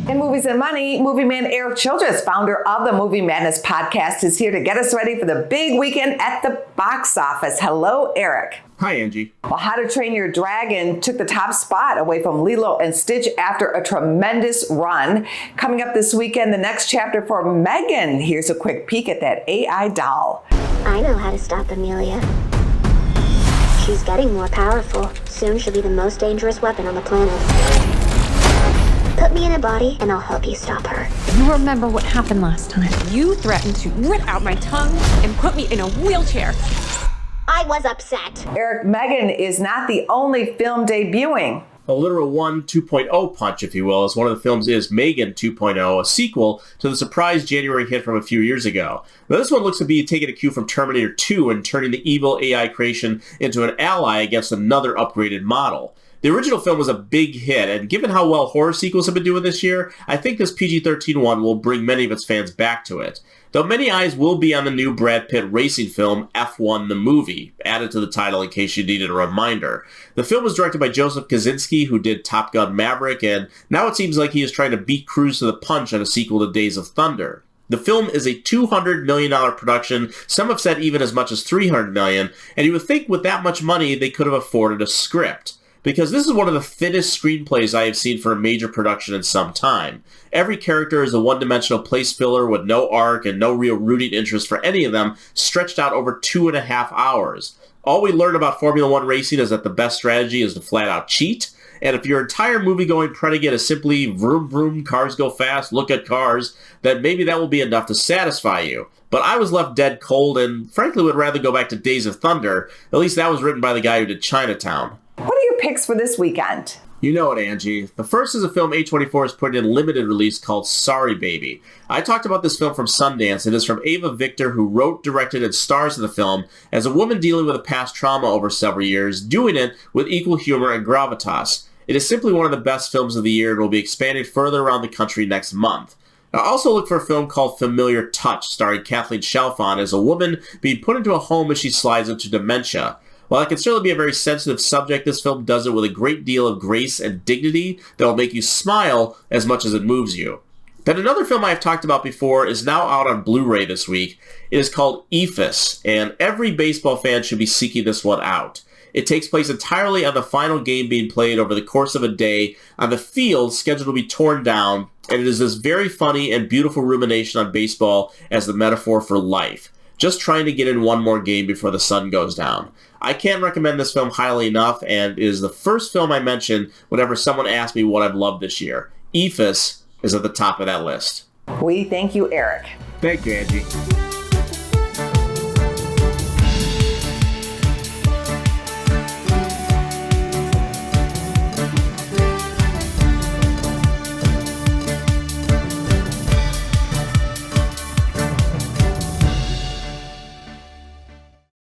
In Movies and Money, movie man Erik Childress, founder of the Movie Madness podcast, is here to get us ready for the big weekend at the box office. Hello, Erik. Hi, Angie. Well, How to Train Your Dragon took the top spot away from Lilo and Stitch after a tremendous run. Coming up this weekend, the next chapter for M3GAN. Here's a quick peek at that AI doll. I know how to stop Amelia. She's getting more powerful. Soon she'll be the most dangerous weapon on the planet. Put me in a body and I'll help you stop her. You remember what happened last time. You threatened to rip out my tongue and put me in a wheelchair. I was upset. Erik, M3GAN is not the only film debuting. A literal 2.0 punch, if you will, as one of the films is M3GAN 2.0, a sequel to the surprise January hit from a few years ago. Now, this one looks to be taking a cue from Terminator 2 and turning the evil AI creation into an ally against another upgraded model. The original film was a big hit, and given how well horror sequels have been doing this year, I think this PG-13 one will bring many of its fans back to it. Though many eyes will be on the new Brad Pitt racing film, F1 the Movie, added to the title in case you needed a reminder. The film was directed by Joseph Kosinski, who did Top Gun Maverick, and now it seems like he is trying to beat Cruise to the punch on a sequel to Days of Thunder. The film is a $200 million production, some have said even as much as $300 million, and you would think with that much money they could have afforded a script. Because this is one of the thinnest screenplays I have seen for a major production in some time. Every character is a one-dimensional place filler with no arc and no real rooting interest for any of them, stretched out over 2.5 hours. All we learn about Formula One racing is that the best strategy is to flat-out cheat, and if your entire movie-going predicate is simply vroom vroom, cars go fast, look at cars, then maybe that will be enough to satisfy you. But I was left dead cold and frankly would rather go back to Days of Thunder. At least that was written by the guy who did Chinatown. What are your picks for this weekend? You know it, Angie. The first is a film A24 has put in limited release called Sorry Baby. I talked about this film from Sundance. It is from Ava Victor, who wrote, directed, and stars in the film as a woman dealing with a past trauma over several years, doing it with equal humor and gravitas. It is simply one of the best films of the year and will be expanded further around the country next month. Now, also look for a film called Familiar Touch, starring Kathleen Chalfant as a woman being put into a home as she slides into dementia. While it can certainly be a very sensitive subject, this film does it with a great deal of grace and dignity that will make you smile as much as it moves you. Then another film I have talked about before is now out on Blu-ray this week. It is called Ephus, and every baseball fan should be seeking this one out. It takes place entirely on the final game being played over the course of a day on the field scheduled to be torn down, and it is this very funny and beautiful rumination on baseball as the metaphor for life. Just trying to get in one more game before the sun goes down. I can't recommend this film highly enough, and it is the first film I mention whenever someone asks me what I've loved this year. Ephus is at the top of that list. We thank you, Erik. Thank you, Angie.